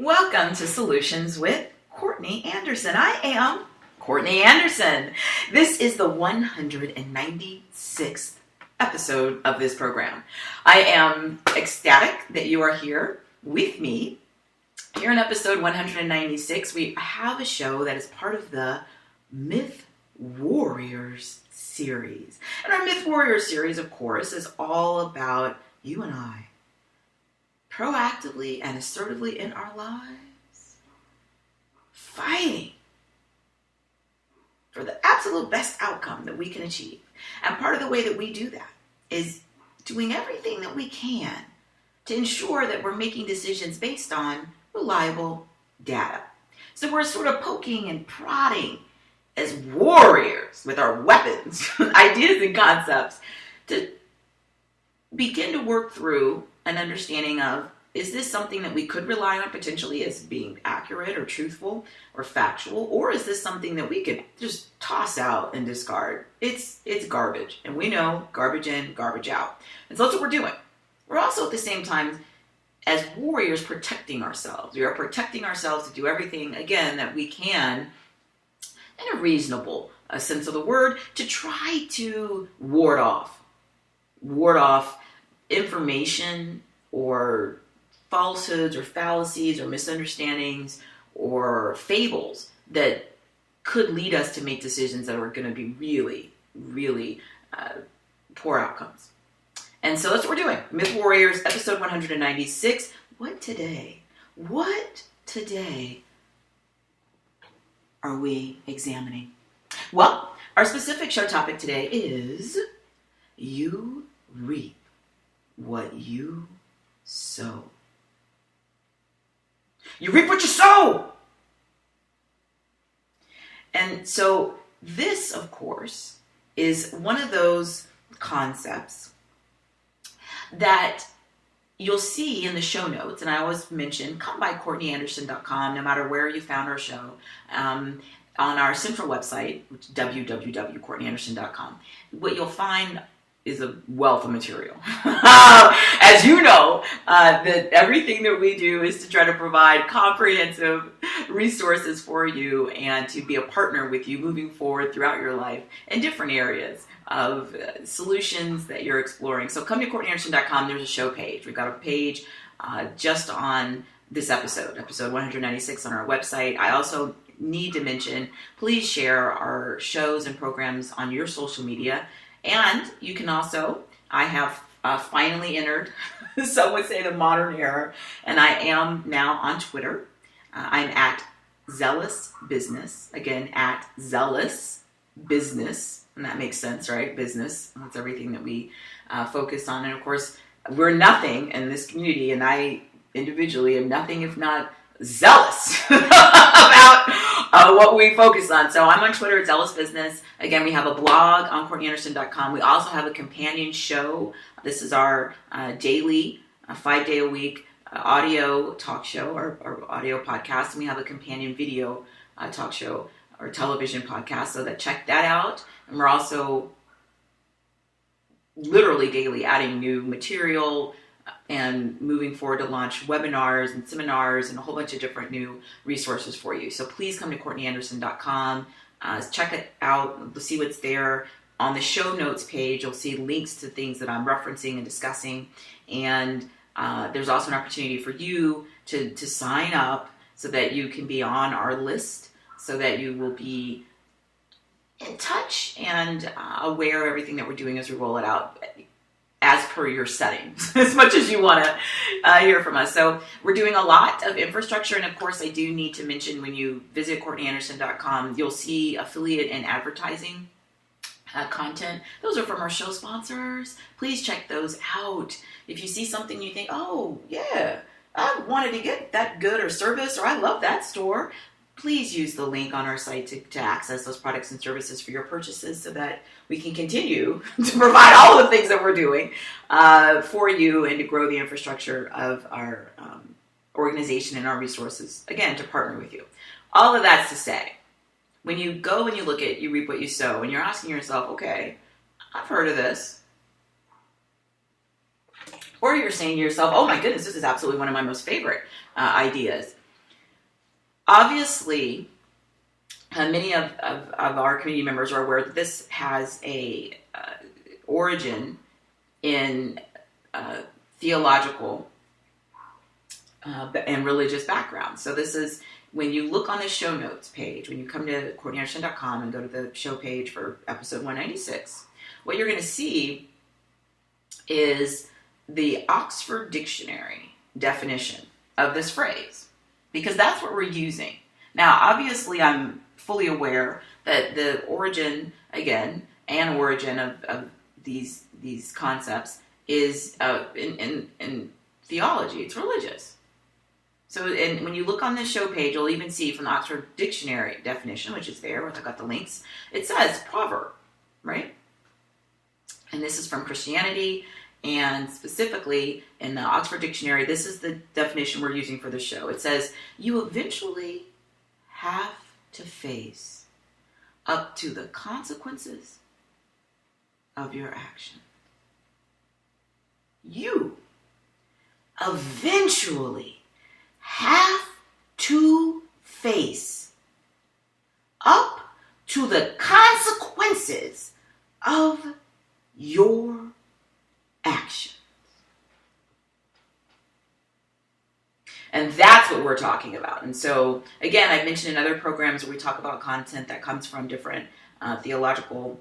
Welcome to Solutions with Courtney Anderson. I am Courtney Anderson. This is the 196th episode of this program. I am ecstatic that you are here with me. Here in episode 196, we have a show that is part of the Myth Warriors series. And our Myth Warriors series, of course, is all about you and I proactively and assertively in our lives, fighting for the absolute best outcome that we can achieve. And part of the way that we do that is doing everything that we can to ensure that we're making decisions based on reliable data. So we're sort of poking and prodding as warriors with our weapons, ideas and concepts to begin to work through an understanding of, is this something that we could rely on potentially as being accurate or truthful or factual, or is this something that we could just toss out and discard? It's garbage, and we know garbage in, garbage out. And so that's what we're doing. We're also at the same time, as warriors, protecting ourselves. We are protecting ourselves to do everything, again, that we can in a reasonable sense of the word to try to ward off information or falsehoods or fallacies or misunderstandings or fables that could lead us to make decisions that are going to be really, really poor outcomes. And so that's what we're doing. Myth Warriors, episode 196. What today are we examining? Well, our specific show topic today is you reap what you sow. You reap what you sow! And so this, of course, is one of those concepts that you'll see in the show notes. And I always mention, come by CourtneyAnderson.com, no matter where you found our show. On our central website, which is www.courtneyAnderson.com, what you'll find is a wealth of material. As you know, that everything that we do is to try to provide comprehensive resources for you and to be a partner with you moving forward throughout your life in different areas of solutions that you're exploring. So come to CourtneyAnderson.com. There's a show page. We've got a page just on this episode 196 on our website. I also need to mention, please share our shows and programs on your social media. And you can also, I have finally entered, some would say, the modern era, and I am now on Twitter. I'm at Zealous Business, again, at Zealous Business, and that makes sense, right? Business, that's everything that we focus on. And of course, we're nothing in this community, and I individually am nothing if not zealous about what we focus on. So I'm on Twitter at Zealous Business. Again, we have a blog on CourtneyAnderson.com. We also have a companion show. This is our daily, 5-day-a-week audio talk show or audio podcast. And we have a companion video talk show or television podcast. So check that out. And we're also literally daily adding new material and moving forward to launch webinars and seminars and a whole bunch of different new resources for you. So please come to CourtneyAnderson.com, check it out, see what's there. On the show notes page, you'll see links to things that I'm referencing and discussing. And there's also an opportunity for you to sign up so that you can be on our list, so that you will be in touch and aware of everything that we're doing as we roll it out, as per your settings, as much as you want to hear from us. So we're doing a lot of infrastructure. And of course, I do need to mention, when you visit CourtneyAnderson.com, you'll see affiliate and advertising content. Those are from our show sponsors. Please check those out. If you see something you think, oh, yeah, I wanted to get that good or service, or I love that store, please use the link on our site to access those products and services for your purchases, so that we can continue to provide all the things that we're doing for you and to grow the infrastructure of our organization and our resources, again, to partner with you. All of that's to say, when you go and you look at You Reap What You Sow, and you're asking yourself, okay, I've heard of this. Or you're saying to yourself, oh my goodness, this is absolutely one of my most favorite ideas. Obviously, many of our community members are aware that this has a origin in theological and religious background. So this is, when you look on the show notes page, when you come to CourtneyAnderson.com and go to the show page for episode 196, what you're going to see is the Oxford Dictionary definition of this phrase, because that's what we're using. Now, obviously, I'm fully aware that the origin, again, and origin of these concepts is in theology. It's religious. So, and when you look on this show page, you'll even see from the Oxford Dictionary definition, which is there, I've got the links, it says proverb, right? And this is from Christianity, and specifically in the Oxford Dictionary, this is the definition we're using for the show. It says, you eventually have to face up to the consequences of your action. You eventually have to face up to the consequences of your action. And that's what we're talking about. And so, again, I've mentioned in other programs where we talk about content that comes from different theological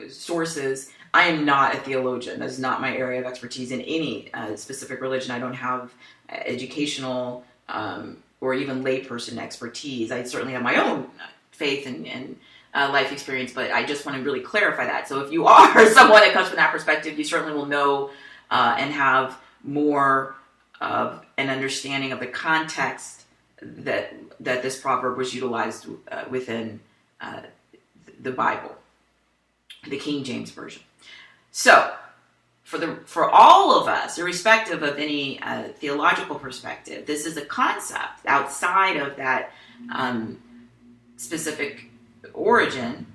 sources. I am not a theologian. That is not my area of expertise in any specific religion. I don't have educational or even layperson expertise. I certainly have my own faith and life experience, but I just want to really clarify that. So if you are someone that comes from that perspective, you certainly will know and have more of an understanding of the context that this proverb was utilized within the Bible, the King James Version. So, for all of us, irrespective of any theological perspective, this is a concept outside of that specific origin,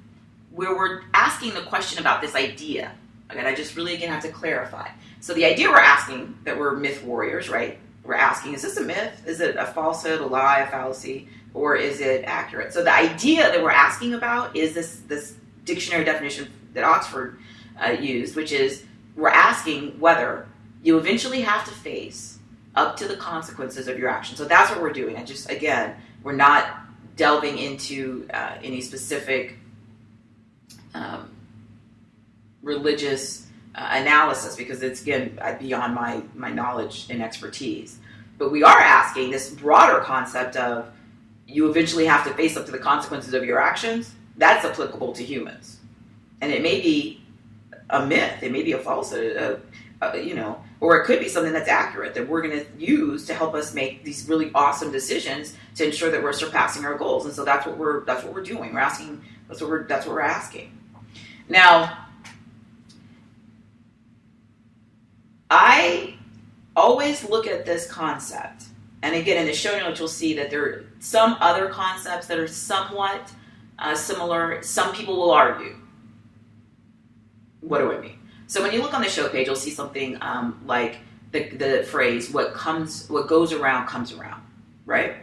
where we're asking the question about this idea. Okay, I just really again have to clarify. So the idea we're asking, that we're myth warriors, right? We're asking, is this a myth? Is it a falsehood, a lie, a fallacy, or is it accurate? So the idea that we're asking about is this dictionary definition that Oxford used, which is we're asking whether you eventually have to face up to the consequences of your action. So that's what we're doing. We're not delving into any specific religious analysis, because it's, again, beyond my knowledge and expertise. But we are asking this broader concept of you eventually have to face up to the consequences of your actions. That's applicable to humans. And it may be a myth, it may be a falsehood, or it could be something that's accurate that we're going to use to help us make these really awesome decisions to ensure that we're surpassing our goals. And so that's what we're doing. We're asking. That's what we're asking. Now, I always look at this concept, and again, in the show notes, you'll see that there are some other concepts that are somewhat similar. Some people will argue. What do I mean? So when you look on the show page, you'll see something like the phrase, what goes around comes around, right?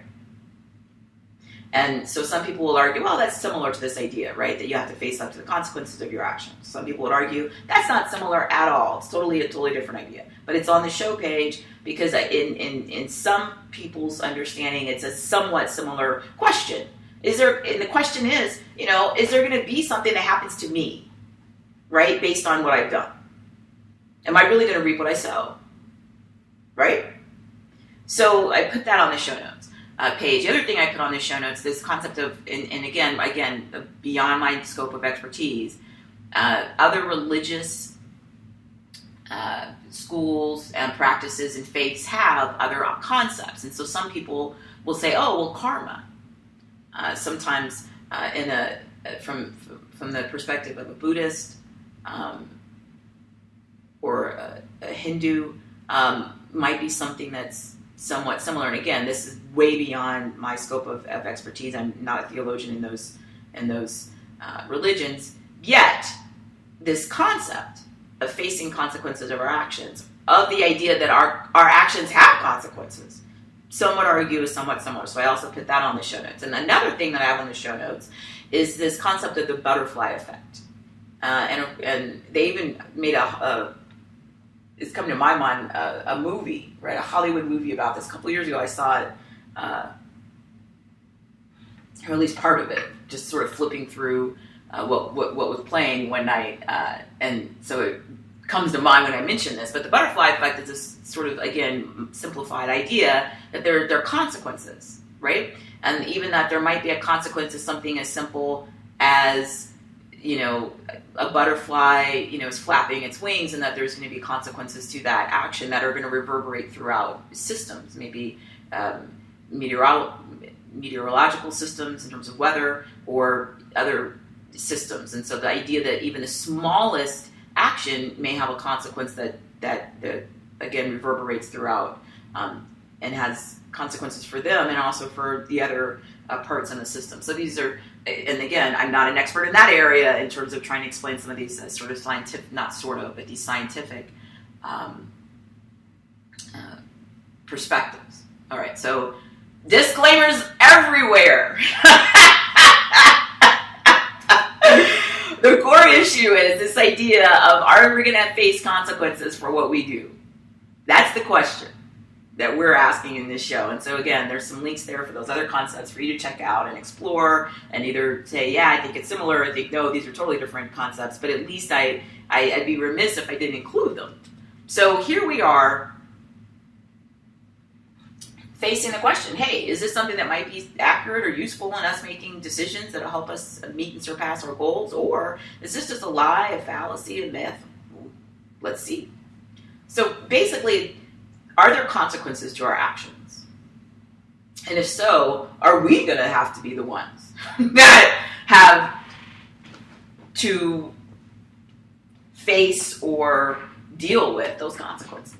And so some people will argue, well, that's similar to this idea, right? That you have to face up to the consequences of your actions. Some people would argue, that's not similar at all. It's a totally different idea. But it's on the show page because in some people's understanding, it's a somewhat similar question. And the question is, is there going to be something that happens to me, right? Based on what I've done. Am I really going to reap what I sow? Right? So I put that on the show notes page. The other thing I put on the show notes, this concept of, and again, beyond my scope of expertise, other religious schools and practices and faiths have other concepts. And so some people will say, oh, well, karma. Sometimes from the perspective of a Buddhist or a Hindu, might be something that's somewhat similar. And again, this is way beyond my scope of expertise. I'm not a theologian in those religions. Yet, this concept of facing consequences of our actions, of the idea that our actions have consequences, some would argue is somewhat similar. So I also put that on the show notes. And another thing that I have on the show notes is this concept of the butterfly effect. And they even made it's come to my mind, a movie, right? A Hollywood movie about this. A couple years ago, I saw it, or at least part of it, just sort of flipping through what was playing one night. And so it comes to mind when I mention this. But the butterfly effect is this sort of, again, simplified idea that there are consequences, right? And even that there might be a consequence of something as simple as, a butterfly, is flapping its wings, and that there's going to be consequences to that action that are going to reverberate throughout systems, maybe meteorological systems in terms of weather or other systems. And so the idea that even the smallest action may have a consequence that again reverberates throughout and has consequences for them and also for the other parts in the system. So these are, and again, I'm not an expert in that area in terms of trying to explain some of these sort of scientific, but these scientific perspectives. All right, so disclaimers everywhere. The core issue is this idea of, are we going to face consequences for what we do? That's the question that we're asking in this show. And so again, there's some links there for those other concepts for you to check out and explore and either say, yeah, I think it's similar, or I think, no, these are totally different concepts, but at least I'd be remiss if I didn't include them. So here we are facing the question, hey, is this something that might be accurate or useful in us making decisions that will help us meet and surpass our goals? Or is this just a lie, a fallacy, a myth? Let's see. So basically, are there consequences to our actions? And if so, are we going to have to be the ones that have to face or deal with those consequences?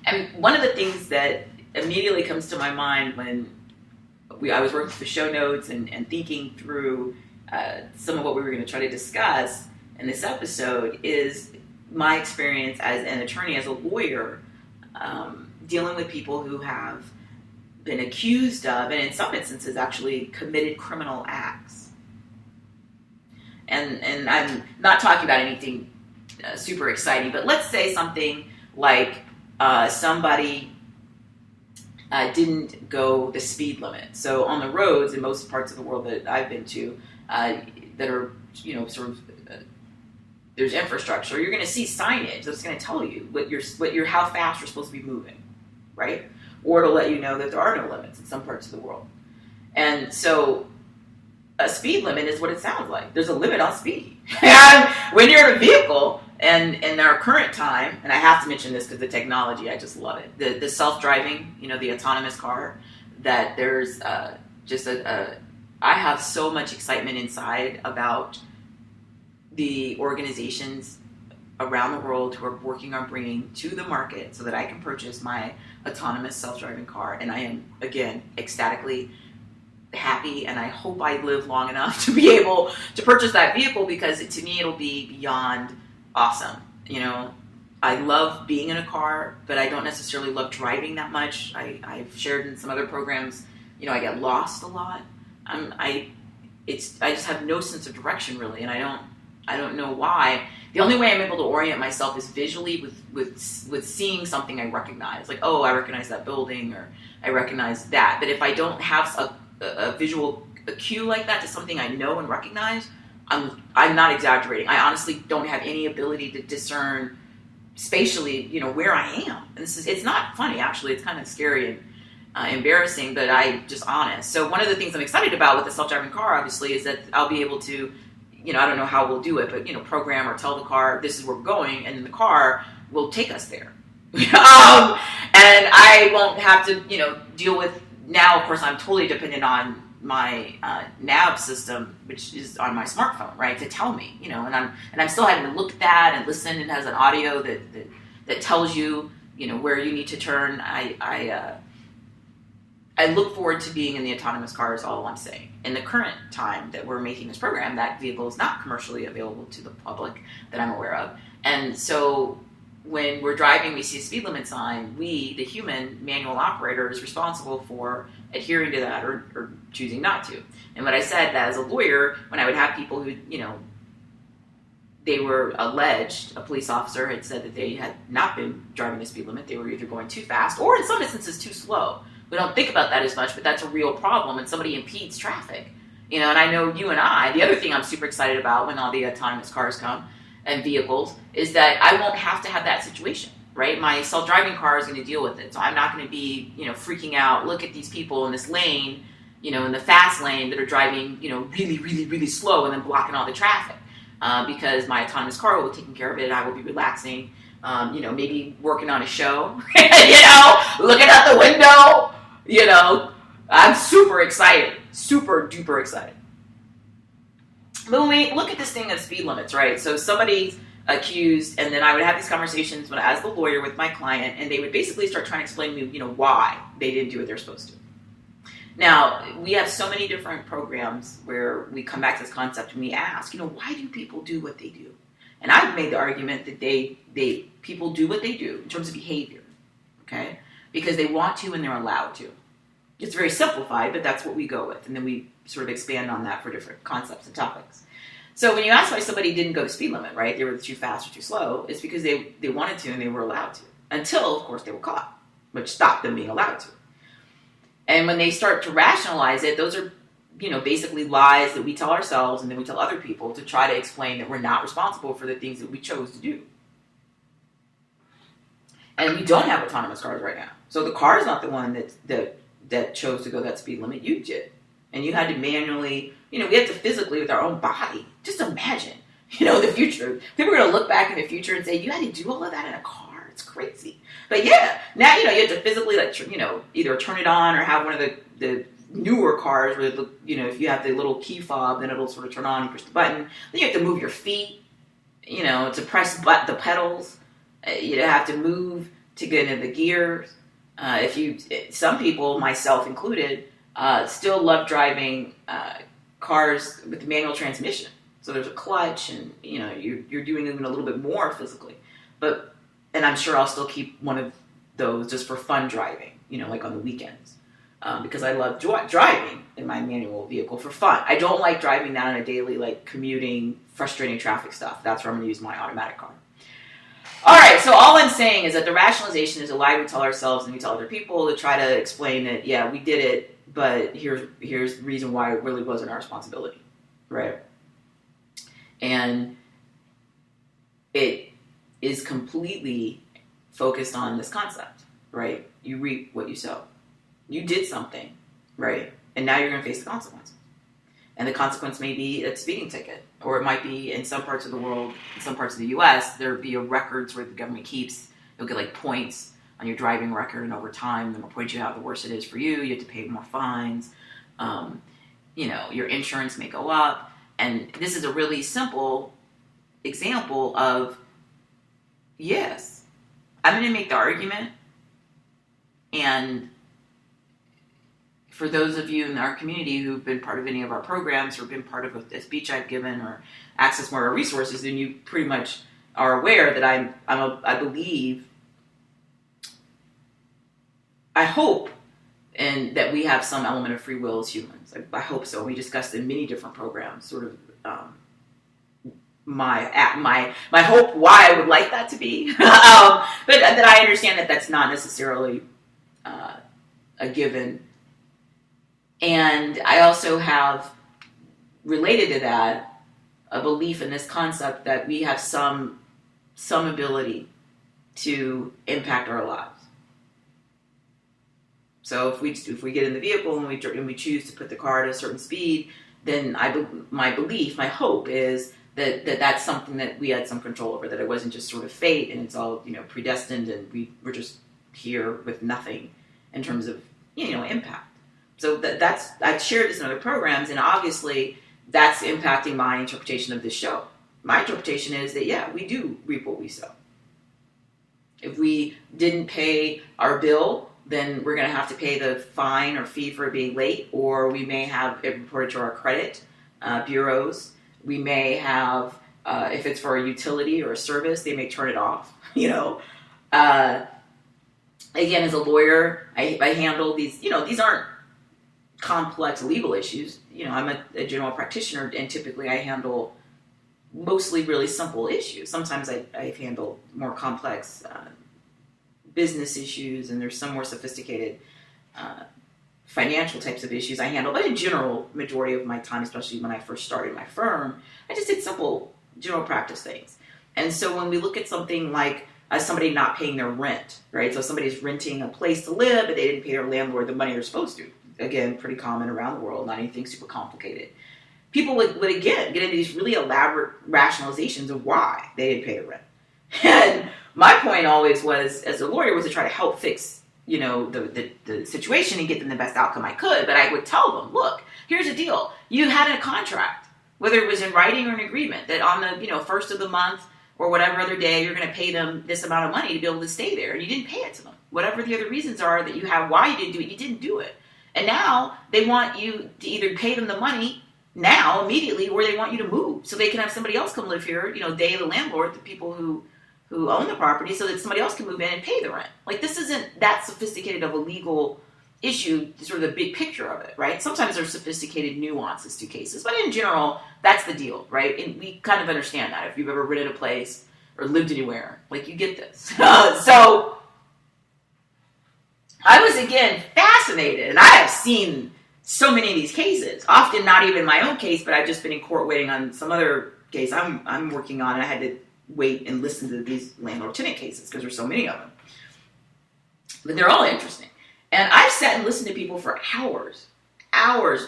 And one of the things that immediately comes to my mind when I was working through the show notes and thinking through some of what we were going to try to discuss in this episode is my experience as an attorney, as a lawyer, dealing with people who have been accused of, and in some instances actually committed criminal acts. And I'm not talking about anything super exciting, but let's say something like somebody didn't go the speed limit. So on the roads in most parts of the world that I've been to, that are, sort of, there's infrastructure, you're going to see signage that's going to tell you how fast you're supposed to be moving, right? Or to let you know that there are no limits in some parts of the world. And so a speed limit is what it sounds like. There's a limit on speed. And when you're in a vehicle, and in our current time, and I have to mention this because the technology, I just love it. The self-driving, the autonomous car, that there's I have so much excitement inside about the organizations around the world who are working on bringing to the market so that I can purchase my autonomous self-driving car. And I am, again, ecstatically happy, and I hope I live long enough to be able to purchase that vehicle, because to me it'll be beyond awesome. I love being in a car, but I don't necessarily love driving that much. I've shared in some other programs, I get lost a lot. I just have no sense of direction really, and I don't know why. The only way I'm able to orient myself is visually with seeing something I recognize. Like, oh, I recognize that building, or I recognize that. But if I don't have a visual cue like that to something I know and recognize, I'm not exaggerating. I honestly don't have any ability to discern spatially, where I am. And it's not funny, actually. It's kind of scary and embarrassing, but I'm just honest. So one of the things I'm excited about with the self-driving car, obviously, is that I'll be able to, I don't know how we'll do it, but, program or tell the car, this is where we're going, and the car will take us there. And I won't have to, deal with, now, of course, I'm totally dependent on my nav system, which is on my smartphone, right, to tell me, and I'm still having to look at that and listen. It has an audio that tells you, where you need to turn. I look forward to being in the autonomous car, is all I'm saying. In the current time that we're making this program, that vehicle is not commercially available to the public that I'm aware of, and so when we're driving, we see a speed limit sign, we, the human manual operator, is responsible for adhering to that or choosing not to. And what I said that as a lawyer, when I would have people who, they were alleged, a police officer had said that they had not been driving the speed limit, they were either going too fast or in some instances too slow. We don't think about that as much, but that's a real problem, and somebody impedes traffic. And I know you and I, the other thing I'm super excited about when all the autonomous cars come and vehicles is that I won't have to have that situation, right? My self-driving car is going to deal with it. So I'm not going to be, freaking out, look at these people in this lane, in the fast lane that are driving, really, really, really slow and then blocking all the traffic. Because my autonomous car will be taking care of it and I will be relaxing, maybe working on a show, looking out the window, I'm super excited, super duper excited. But when we look at this thing of speed limits, right? So somebody's accused, and then I would have these conversations as the lawyer with my client, and they would basically start trying to explain to me, why they didn't do what they're supposed to. Now, we have so many different programs where we come back to this concept and we ask, why do people do what they do? And I've made the argument that people do what they do in terms of behavior, okay? Because they want to and they're allowed to. It's very simplified, but that's what we go with. And then we sort of expand on that for different concepts and topics. So when you ask why somebody didn't go the speed limit, right, they were too fast or too slow, it's because they wanted to and they were allowed to. Until, of course, they were caught, which stopped them being allowed to. And when they start to rationalize it, those are, basically lies that we tell ourselves and then we tell other people to try to explain that we're not responsible for the things that we chose to do. And we don't have autonomous cars right now. So the car is not the one that chose to go that speed limit. You did. And you had to manually, we have to physically with our own body. Just imagine, the future. People are going to look back in the future and say, you had to do all of that in a car. It's crazy. But yeah, now, you have to physically, either turn it on or have one of the newer cars where, if you have the little key fob, then it'll sort of turn on, you push the button. Then you have to move your feet, to press the pedals. You have to move to get into the gears. Some people, myself included, still love driving cars with the manual transmission. So there's a clutch and, you're doing even a little bit more physically. And I'm sure I'll still keep one of those just for fun driving, like on the weekends. Because I love driving in my manual vehicle for fun. I don't like driving that on a daily, commuting, frustrating traffic stuff. That's where I'm going to use my automatic car. All right, so all I'm saying is that the rationalization is a lie we tell ourselves and we tell other people to try to explain that, yeah, we did it, but here's the reason why it really wasn't our responsibility, right? And it is completely focused on this concept, right? You reap what you sow. You did something, right? And now you're going to face the consequences. And the consequence may be a speeding ticket, or it might be in some parts of the world, in some parts of the U.S., there'll be a records where the government keeps, you'll get points on your driving record, and over time, the more points you have, the worse it is for you. You have to pay more fines. Your insurance may go up. And this is a really simple example of, yes, I'm going to make the argument, and for those of you in our community who've been part of any of our programs or been part of a speech I've given or access more of our resources, then you pretty much are aware that I believe, I hope, and that we have some element of free will as humans. I hope so. We discussed in many different programs sort of my hope, why I would like that to be, but that I understand that that's not necessarily a given. And I also have, related to that, a belief in this concept that we have some ability to impact our lives. So if we get in the vehicle and we choose to put the car at a certain speed, then my belief, my hope is that that's something that we had some control over, that it wasn't just sort of fate and it's all predestined and we're just here with nothing in terms of impact. So that's, I've shared this in other programs, and obviously that's impacting my interpretation of this show. My interpretation is that, yeah, we do reap what we sow. If we didn't pay our bill, then we're going to have to pay the fine or fee for being late, or we may have it reported to our credit bureaus. We may have If it's for a utility or a service, they may turn it off. Again, as a lawyer, I handle these. These aren't complex legal issues. I'm a general practitioner, and typically I handle mostly really simple issues. Sometimes I've handled more complex business issues, and there's some more sophisticated financial types of issues I handle. But in general, majority of my time, especially when I first started my firm, I just did simple general practice things. And so when we look at something like somebody not paying their rent, right? So somebody's renting a place to live, but they didn't pay their landlord the money they're supposed to. Again, pretty common around the world, not anything super complicated. People would again get into these really elaborate rationalizations of why they didn't pay the rent. And my point always was, as a lawyer, was to try to help fix, the situation and get them the best outcome I could. But I would tell them, look, here's the deal. You had a contract, whether it was in writing or an agreement, that on the, first of the month or whatever other day, you're going to pay them this amount of money to be able to stay there. And you didn't pay it to them. Whatever the other reasons are that you have why you didn't do it, you didn't do it. And now they want you to either pay them the money now, immediately, or they want you to move so they can have somebody else come live here, they, the landlord, the people who own the property, so that somebody else can move in and pay the rent. Like, this isn't that sophisticated of a legal issue, sort of the big picture of it, right? Sometimes there's sophisticated nuances to cases, but in general, that's the deal, right? And we kind of understand that if you've ever rented a place or lived anywhere, like, you get this. So I was, again, fascinated, and I have seen so many of these cases, often not even my own case, but I've just been in court waiting on some other case I'm working on, and I had to wait and listen to these landlord-tenant cases because there's so many of them. But they're all interesting. And I've sat and listened to people for hours. I've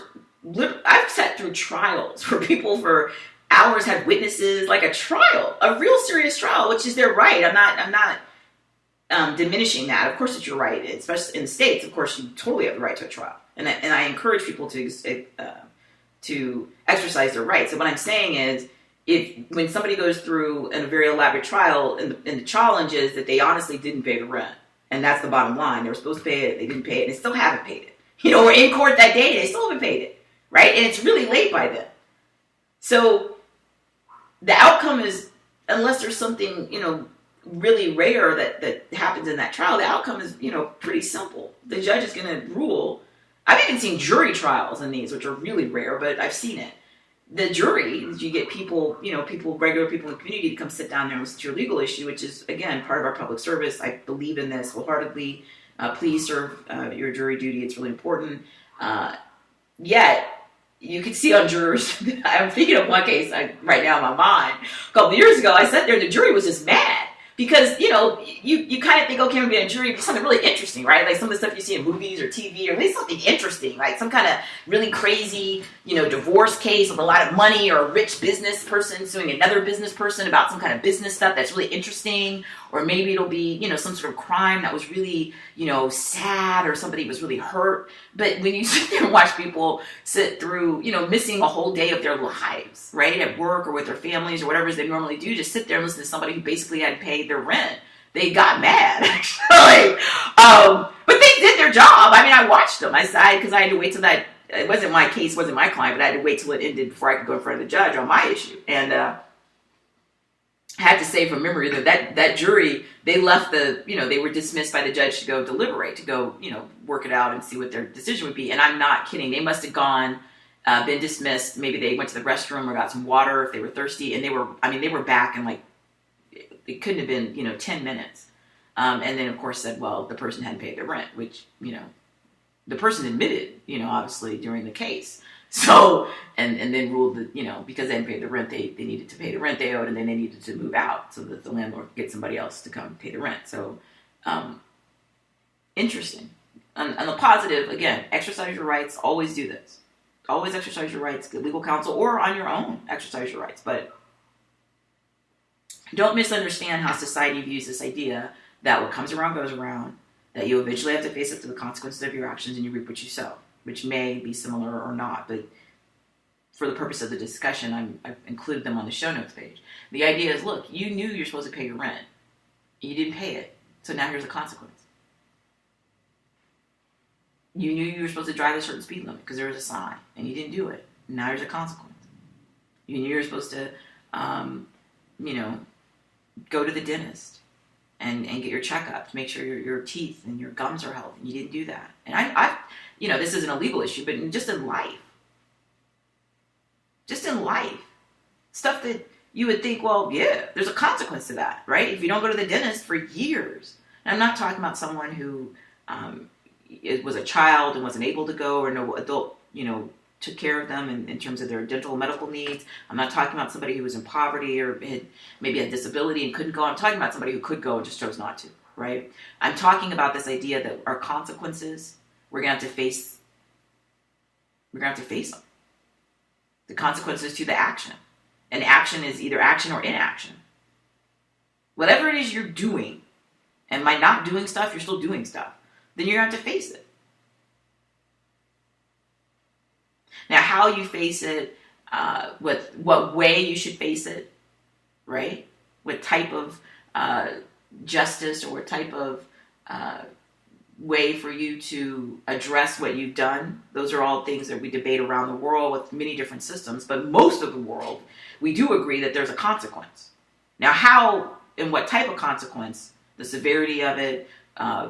sat through trials where people for hours had witnesses, like a trial, a real serious trial, which is their right. I'm not diminishing that. Of course it's your right, especially in the States. Of course, you totally have the right to a trial. And I encourage people to exercise their rights. So what I'm saying is, when somebody goes through a very elaborate trial, and the challenge is that they honestly didn't pay the rent, and that's the bottom line. They were supposed to pay it, they didn't pay it, and they still haven't paid it. We're in court that day, they still haven't paid it, right? And it's really late by then. So the outcome is, unless there's something, really rare that happens in that trial, the outcome is, pretty simple. The judge is going to rule. I've even seen jury trials in these, which are really rare, but I've seen it. The jury, you get people, regular people in the community to come sit down there and listen to your legal issue, which is, again, part of our public service. I believe in this wholeheartedly. Please serve your jury duty. It's really important. Yet, you can see on jurors, I'm thinking of one case right now in my mind. A couple of years ago, I sat there and the jury was just mad. Because, you kind of think, okay, I'm going to be a jury, but something really interesting, right? Like some of the stuff you see in movies or TV, or at least something interesting, like some kind of really crazy, divorce case with a lot of money, or a rich business person suing another business person about some kind of business stuff that's really interesting. Or maybe it'll be, some sort of crime that was really, sad, or somebody was really hurt. But when you sit there and watch people sit through, missing a whole day of their lives, right? At work or with their families or whatever they normally do, just sit there and listen to somebody who basically had paid their rent. They got mad, actually. But they did their job. I mean, I watched them. I sighed because I had to wait till that, it wasn't my case, wasn't my client, but I had to wait till it ended before I could go in front of the judge on my issue. And I had to say from memory that jury, they left they were dismissed by the judge to go deliberate, to go, work it out and see what their decision would be. And I'm not kidding. They must have gone, been dismissed. Maybe they went to the restroom or got some water if they were thirsty. And they were back in it couldn't have been, 10 minutes. And then, of course, said, well, the person hadn't paid their rent, which, the person admitted, obviously, during the case. So, and then ruled that, because they hadn't paid the rent, they needed to pay the rent they owed, and then they needed to move out so that the landlord could get somebody else to come pay the rent. So, interesting. On the positive, again, exercise your rights. Always do this. Always exercise your rights. Get legal counsel, or on your own, exercise your rights. But don't misunderstand how society views this idea that what comes around goes around, that you eventually have to face up to the consequences of your actions and you reap what you sow, which may be similar or not, but for the purpose of the discussion, I've included them on the show notes page. The idea is, look, you knew you're supposed to pay your rent. You didn't pay it, so now here's a consequence. You knew you were supposed to drive a certain speed limit because there was a sign, and you didn't do it. Now there's a consequence. You knew you were supposed to you know, go to the dentist and get your checkup to make sure your teeth and your gums are healthy. You didn't do that. And I this isn't a legal issue, but just in life, stuff that you would think, well, yeah, there's a consequence to that, right? If you don't go to the dentist for years. And I'm not talking about someone who was a child and wasn't able to go, or no adult, took care of them in terms of their dental medical needs. I'm not talking about somebody who was in poverty or maybe had disability and couldn't go. I'm talking about somebody who could go and just chose not to, right? I'm talking about this idea that our consequences, we're going to have to face them. The consequences to the action. And action is either action or inaction. Whatever it is you're doing, and by not doing stuff, you're still doing stuff, then you're going to have to face it. Now, how you face it, what way you should face it, right? What type of justice or what type of way for you to address what you've done. Those are all things that we debate around the world with many different systems. But most of the world, we do agree that there's a consequence. Now, how and what type of consequence, the severity of it,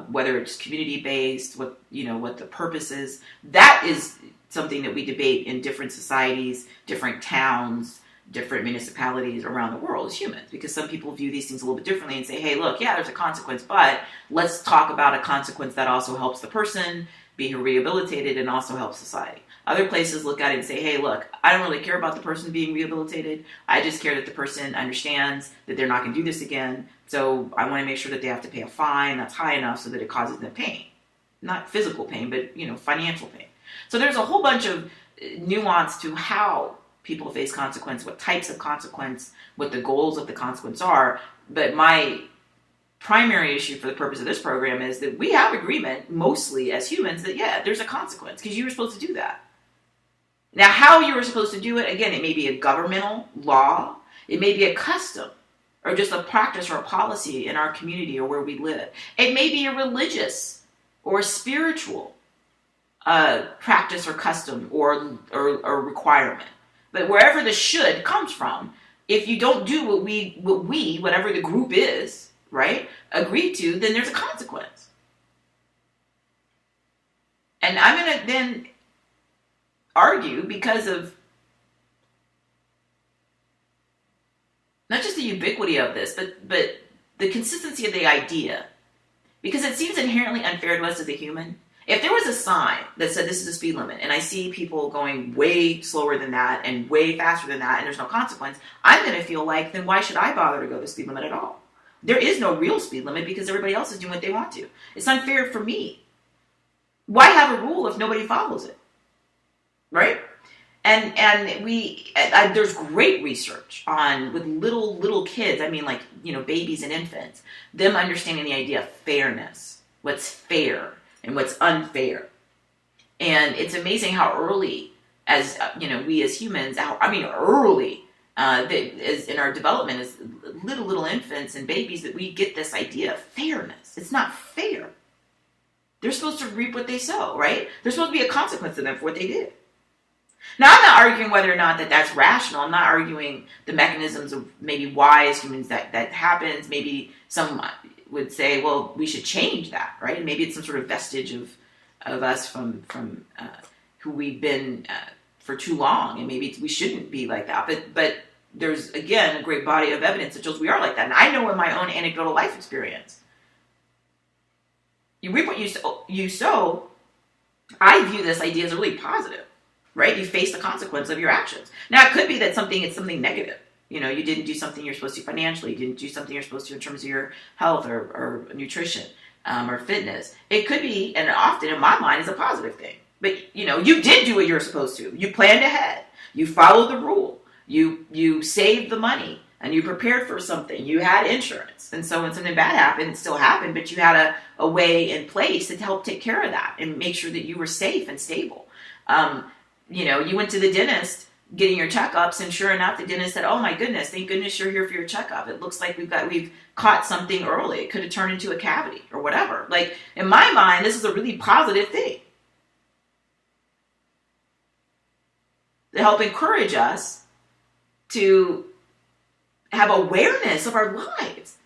whether it's community-based, what the purpose is, that is something that we debate in different societies, different towns, different municipalities around the world as humans, because some people view these things a little bit differently and say, hey, look, yeah, there's a consequence, but let's talk about a consequence that also helps the person be rehabilitated and also helps society. Other places look at it and say, hey, look, I don't really care about the person being rehabilitated. I just care that the person understands that they're not going to do this again. So I want to make sure that they have to pay a fine that's high enough so that it causes them pain. Not physical pain, but, financial pain. So there's a whole bunch of nuance to how people face consequence, what types of consequence, what the goals of the consequence are. But my primary issue for the purpose of this program is that we have agreement, mostly as humans, that, yeah, there's a consequence because you were supposed to do that. Now, how you were supposed to do it, again, it may be a governmental law, it may be a custom, or just a practice or a policy in our community or where we live. It may be a religious or a spiritual practice or custom or requirement. But wherever the should comes from, if you don't do what we, whatever the group is, right, agree to, then there's a consequence. And I'm going to then argue because of not just the ubiquity of this, but the consistency of the idea. Because it seems inherently unfair to us as a human. If there was a sign that said this is the speed limit, and I see people going way slower than that and way faster than that, and there's no consequence, I'm going to feel like, then why should I bother to go the speed limit at all? There is no real speed limit because everybody else is doing what they want to. It's unfair for me. Why have a rule if nobody follows it? Right? And there's great research on with little kids. I mean, babies and infants, them understanding the idea of fairness, what's fair and what's unfair. And it's amazing how early, as we as humans, early as in our development as little infants and babies, that we get this idea of fairness. It's not fair. They're supposed to reap what they sow, right? There's supposed to be a consequence to them for what they did. Now, I'm not arguing whether or not that's rational. I'm not arguing the mechanisms of maybe why as humans that happens. Maybe some would say, well, we should change that, right? Maybe it's some sort of vestige of us from who we've been for too long, and maybe we shouldn't be like that. But there's, again, a great body of evidence that shows we are like that. And I know in my own anecdotal life experience, you reap what you sow. I view this idea as really positive. Right? You face the consequence of your actions. Now, it could be that it's something negative. You didn't do something you're supposed to financially. You didn't do something you're supposed to in terms of your health or nutrition or fitness. It could be, and often in my mind, is a positive thing. But, you did do what you were supposed to. You planned ahead. You followed the rule. You saved the money. And you prepared for something. You had insurance. And so when something bad happened, it still happened, but you had a way in place to help take care of that and make sure that you were safe and stable. You went to the dentist getting your checkups, and sure enough, the dentist said, oh my goodness, thank goodness you're here for your checkup. It looks like we've caught something early. It could have turned into a cavity or whatever. Like, in my mind, this is a really positive thing to help encourage us to have awareness of our lives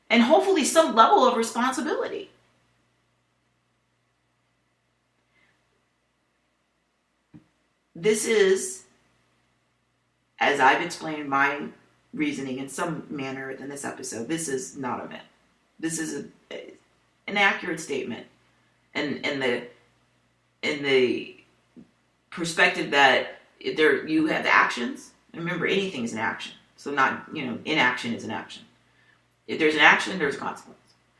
and hopefully some level of responsibility. This is, as I've explained my reasoning in some manner in this episode, this is not a myth. This is an accurate statement. And in the perspective that you have actions. Remember, anything is an action. So not, inaction is an action. If there's an action, there's a consequence.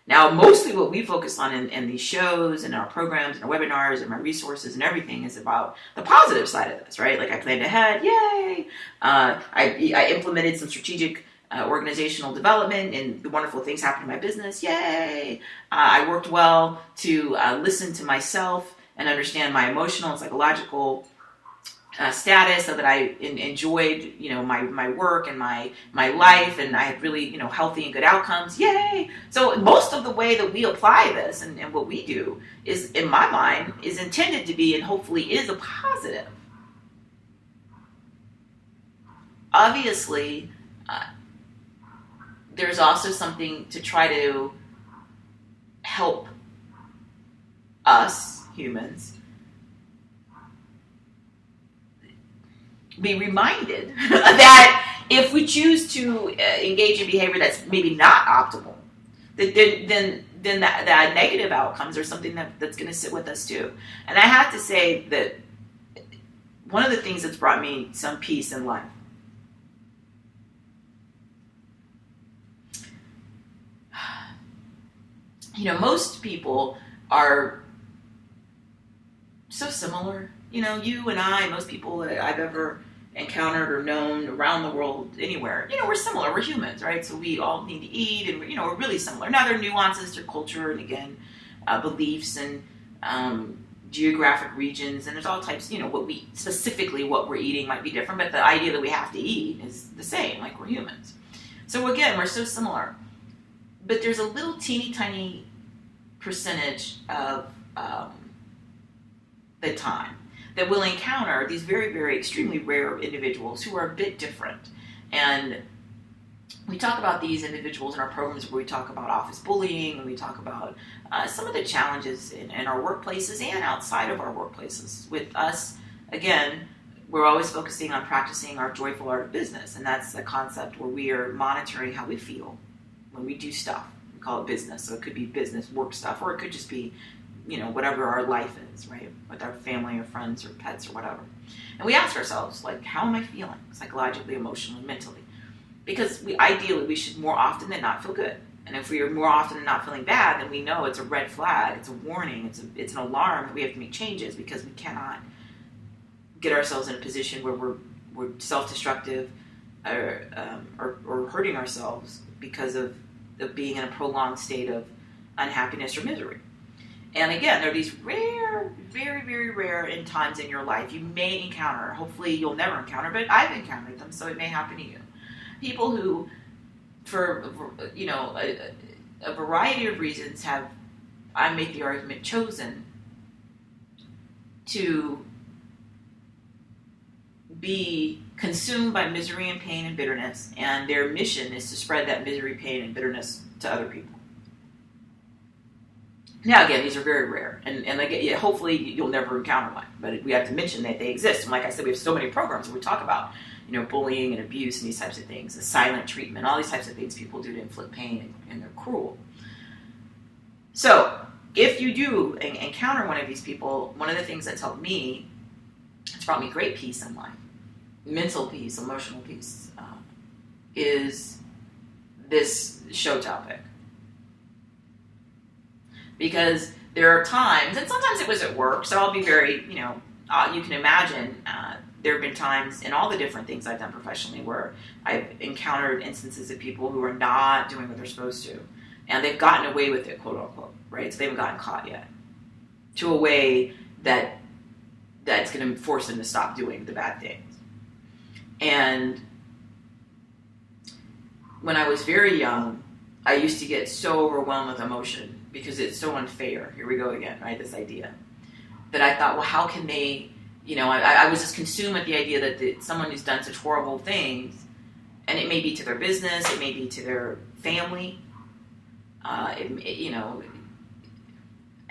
Now, mostly what we focus on in these shows and our programs and our webinars and my resources and everything is about the positive side of this, right? Like I planned ahead, yay! I implemented some strategic organizational development and the wonderful things happened in my business, yay! I worked well to listen to myself and understand my emotional and psychological status, so that I enjoyed, my work and my life, and I had really, healthy and good outcomes. Yay! So most of the way that we apply this and what we do is, in my mind, is intended to be and hopefully is a positive. Obviously, there's also something to try to help us humans be reminded that if we choose to engage in behavior that's maybe not optimal, then that negative outcomes are something that's going to sit with us too. And I have to say that one of the things that's brought me some peace in life, most people are so similar. You and I, most people that I've ever encountered or known around the world, anywhere, we're similar. We're humans, right? So we all need to eat, and we're really similar. Now there are nuances to culture and again, beliefs and geographic regions, and there's all types. What we're eating might be different, but the idea that we have to eat is the same. Like, we're humans. So again, we're so similar, but there's a little teeny tiny percentage of the time that we'll encounter these very, very extremely rare individuals who are a bit different. And we talk about these individuals in our programs where we talk about office bullying, and we talk about some of the challenges in our workplaces and outside of our workplaces. With us, again, we're always focusing on practicing our joyful art of business, and that's the concept where we are monitoring how we feel when we do stuff. We call it business, so it could be business, work stuff, or it could just be whatever our life is, right? With our family or friends or pets or whatever. And we ask ourselves, like, how am I feeling psychologically, emotionally, mentally? Because ideally, we should more often than not feel good. And if we are more often than not feeling bad, then we know it's a red flag, it's a warning, it's an alarm that we have to make changes, because we cannot get ourselves in a position where we're self-destructive or hurting ourselves because of being in a prolonged state of unhappiness or misery. And again, there are these rare, very, very rare in times in your life you may encounter. Hopefully you'll never encounter, but I've encountered them, so it may happen to you. People who, for a variety of reasons, have, I make the argument, chosen to be consumed by misery and pain and bitterness, and their mission is to spread that misery, pain, and bitterness to other people. Now, again, these are very rare, and again, hopefully you'll never encounter one, but we have to mention that they exist. And like I said, we have so many programs where we talk about, bullying and abuse and these types of things, the silent treatment, all these types of things people do to inflict pain, and they're cruel. So, if you do encounter one of these people, one of the things that's helped me, it's brought me great peace in life, mental peace, emotional peace, is this show topic. Because there are times, and sometimes it was at work, so I'll be very, you can imagine, there have been times in all the different things I've done professionally where I've encountered instances of people who are not doing what they're supposed to, and they've gotten away with it, quote unquote, right? So they haven't gotten caught yet, to a way that's going to force them to stop doing the bad things. And when I was very young, I used to get so overwhelmed with emotion, because it's so unfair. Here we go again, right? This idea that I thought, well, how can they, I was just consumed with the idea that someone who's done such horrible things and it may be to their business, it may be to their family, you know,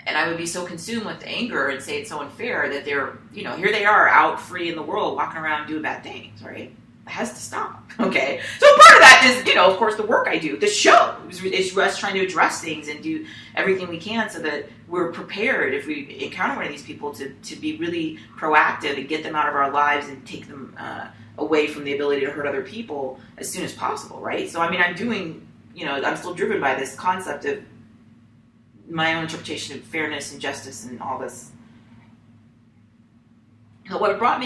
and I would be so consumed with anger and say it's so unfair that they're, you know, here they are out free in the world, walking around doing bad things, right? It has to stop, okay? So part of that is, you know, of course, the work I do. The show is us trying to address things and do everything we can so that we're prepared if we encounter one of these people to be really proactive and get them out of our lives and take them away from the ability to hurt other people as soon as possible, right? So, I mean, I'm doing, you know, I'm still driven by this concept of my own interpretation of fairness and justice and all this. But what's brought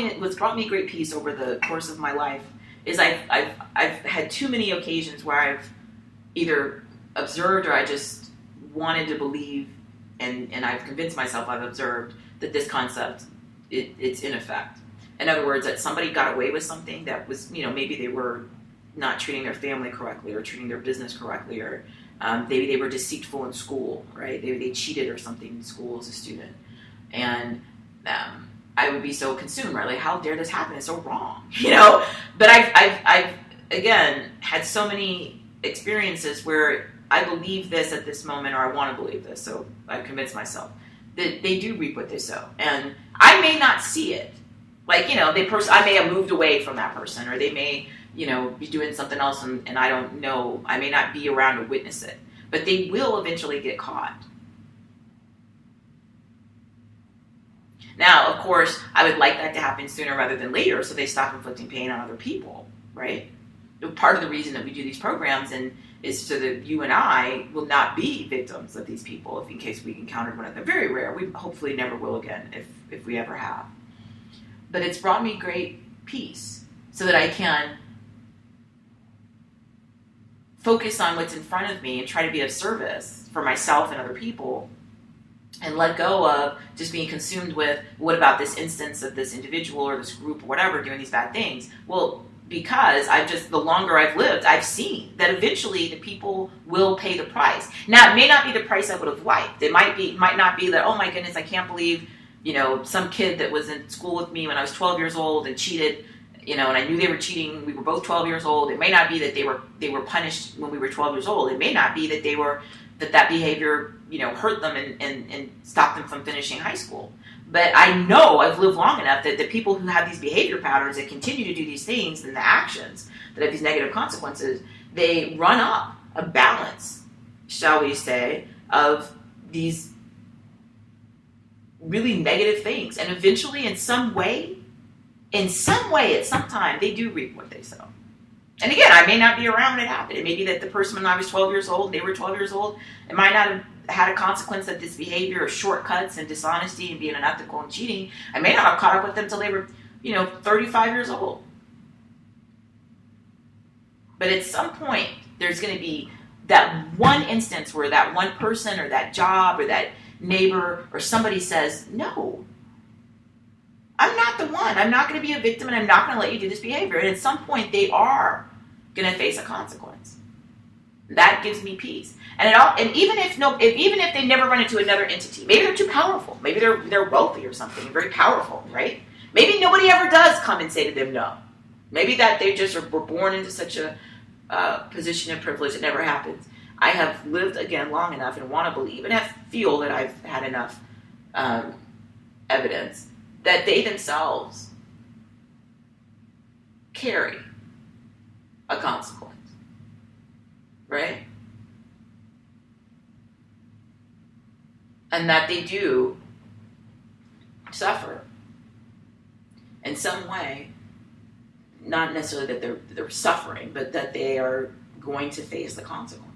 me great peace over the course of my life is I've had too many occasions where I've either observed or I just wanted to believe, and I've convinced myself I've observed that this concept, it's in effect. In other words, that somebody got away with something that was, you know, maybe they were not treating their family correctly or treating their business correctly, or maybe they were deceitful in school, right? They cheated or something in school as a student. And I would be so consumed, right? Like, how dare this happen? It's so wrong, you know? But I've again, had so many experiences where I believe this at this moment, or I want to believe this, so I've convinced myself that they do reap what they sow. And I may not see it. Like, you know, I may have moved away from that person, or they may, you know, be doing something else and I don't know. I may not be around to witness it. But they will eventually get caught. Now, of course, I would like that to happen sooner rather than later so they stop inflicting pain on other people, right? Part of the reason that we do these programs is so that you and I will not be victims of these people if in case we encountered one of them. Very rare. We hopefully never will again if we ever have. But it's brought me great peace so that I can focus on what's in front of me and try to be of service for myself and other people, and let go of just being consumed with, what about this instance of this individual or this group or whatever doing these bad things? Well, because the longer I've lived, I've seen that eventually the people will pay the price. Now, it may not be the price I would have liked. It might not be that, oh my goodness, I can't believe, you know, some kid that was in school with me when I was 12 years old and cheated, you know, and I knew they were cheating. We were both 12 years old. It may not be that they were punished when we were 12 years old. It may not be that that behavior, you know, hurt them and stopped them from finishing high school. But I know I've lived long enough that the people who have these behavior patterns that continue to do these things and the actions that have these negative consequences, they run up a balance, shall we say, of these really negative things. And eventually, in some way, at some time, they do reap what they sow. And again, I may not be around when it happened. It may be that the person when I was 12 years old, they were 12 years old, it might not have had a consequence of this behavior of shortcuts and dishonesty and being unethical and cheating. I may not have caught up with them until they were, 35 years old. But at some point, there's going to be that one instance where that one person or that job or that neighbor or somebody says, no, I'm not the one. I'm not going to be a victim, and I'm not going to let you do this behavior. And at some point, they are going to face a consequence. That gives me peace. And even if they never run into another entity, maybe they're too powerful. Maybe they're wealthy or something, very powerful, right? Maybe nobody ever does come and say to them no. Maybe that they just were born into such a position of privilege it never happens. I have lived again long enough and want to believe and feel that I've had enough evidence that they themselves carry a consequence, right? And that they do suffer in some way, not necessarily that they're suffering, but that they are going to face the consequence.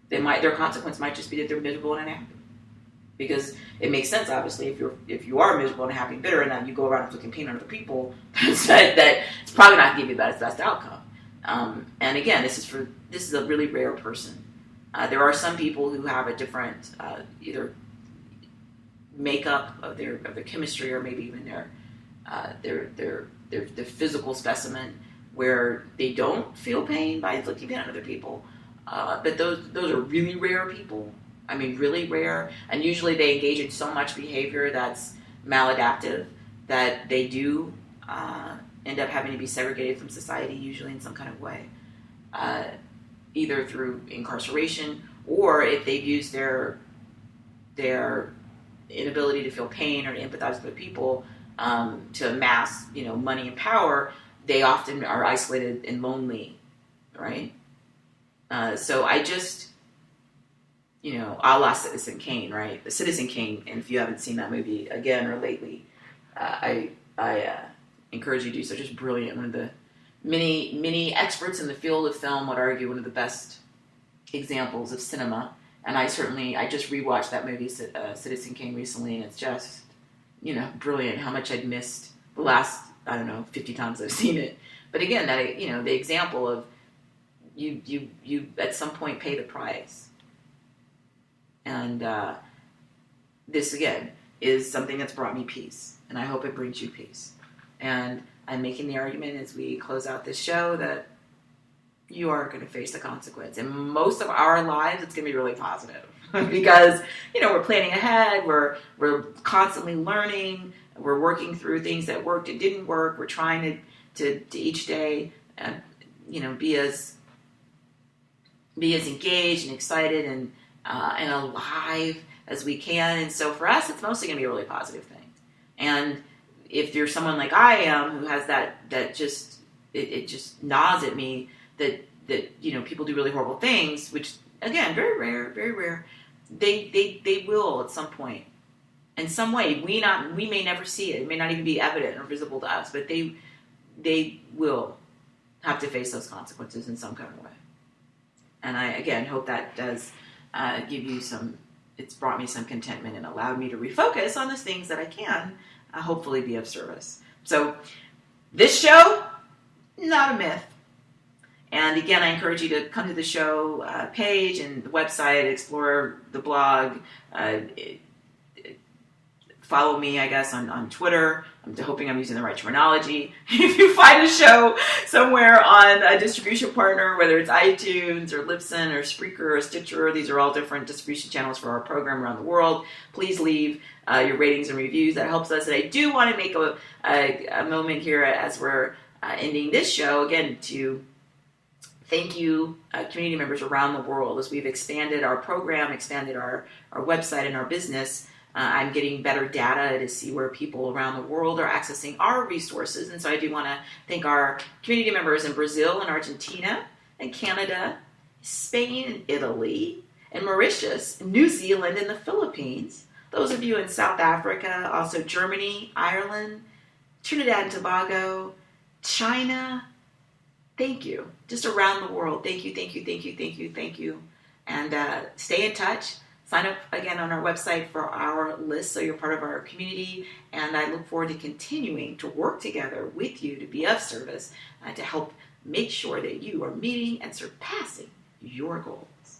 Their consequence might just be that they're miserable and unhappy. Because it makes sense, obviously, if you are miserable and unhappy and bitter, and then you go around inflicting pain on other people, that it's probably not going to give you the best outcome. And again, this is a really rare person. There are some people who have a different either makeup of their chemistry, or maybe even their physical specimen, where they don't feel pain by inflicting pain on other people. But those are really rare people. I mean, really rare. And usually they engage in so much behavior that's maladaptive that they do end up having to be segregated from society, usually in some kind of way, either through incarceration or if they've used their inability to feel pain or to empathize with other people to amass, money and power. They often are isolated and lonely, right? So I just, a la Citizen Kane, right? The Citizen Kane, and if you haven't seen that movie again or lately, I encourage you to do so. Just brilliant. One of the many experts in the field of film would argue one of the best examples of cinema. And I just rewatched that movie, Citizen Kane, recently, and it's just, brilliant how much I'd missed the last, 50 times I've seen it. But again, that, the example of you at some point pay the price. And this, again, is something that's brought me peace. And I hope it brings you peace. And I'm making the argument as we close out this show that you are going to face the consequence. And most of our lives, it's going to be really positive. Because, we're planning ahead. We're constantly learning. We're working through things that worked and didn't work. We're trying to each day, be as engaged and excited and alive as we can. And so for us, it's mostly going to be a really positive thing. And if you're someone like I am who has that just, it just gnaws at me that people do really horrible things, which again, very rare, they will at some point, in some way. We may never see it. It may not even be evident or visible to us, but they will have to face those consequences in some kind of way. And I, again, hope that does give you it's brought me some contentment and allowed me to refocus on the things that I can hopefully be of service. So this show, not a myth. And again, I encourage you to come to the show page and the website, explore the blog, follow me, I guess, on Twitter. I'm hoping I'm using the right terminology. If you find a show somewhere on a distribution partner, whether it's iTunes or Libsyn or Spreaker or Stitcher, these are all different distribution channels for our program around the world. Please leave your ratings and reviews. That helps us. And I do want to make a moment here as we're ending this show, again, to thank you, community members around the world. As we've expanded our program, expanded our website and our business, I'm getting better data to see where people around the world are accessing our resources. And so I do want to thank our community members in Brazil and Argentina and Canada, Spain and Italy, and Mauritius, New Zealand, and the Philippines. Those of you in South Africa, also Germany, Ireland, Trinidad and Tobago, China. Thank you. Just around the world. Thank you. And stay in touch. Sign up again on our website for our list so you're part of our community. And I look forward to continuing to work together with you to be of service to help make sure that you are meeting and surpassing your goals.